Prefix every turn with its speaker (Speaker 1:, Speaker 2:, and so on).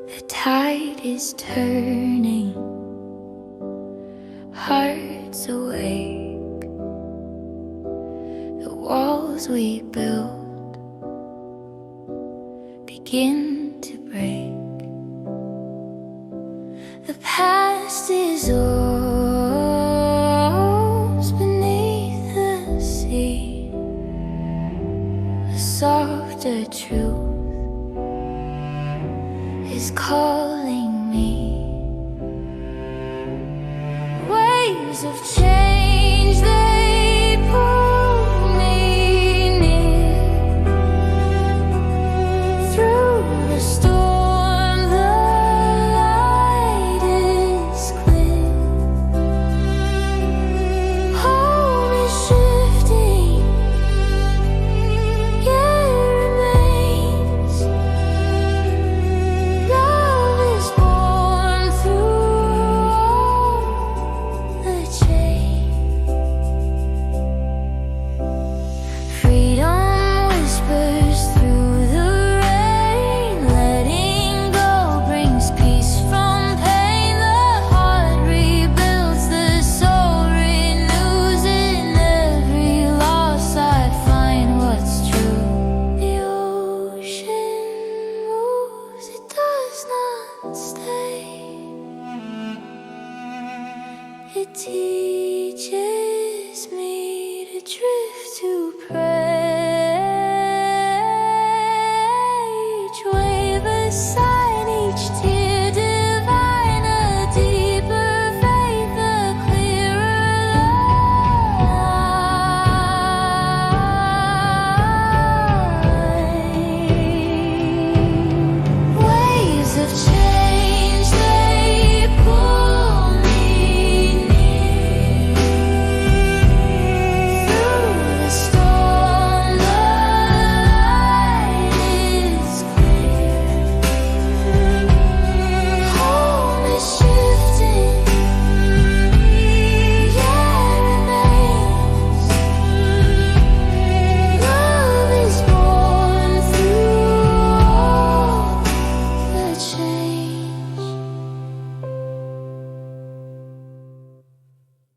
Speaker 1: The tide is turning, hearts awake. The walls we built begin to break. The past is oars beneath the sea. A softer truth is calling me. Waves of change, they pull me near. Through the storm, the light is clear. Home is shifting, yet remains. Love is born through all the change. Freedom whispers through the rain. Letting go brings peace from pain. The heart rebuilds, the soul renews. In every loss I find what's true. The ocean moves, it does not stay. It teaches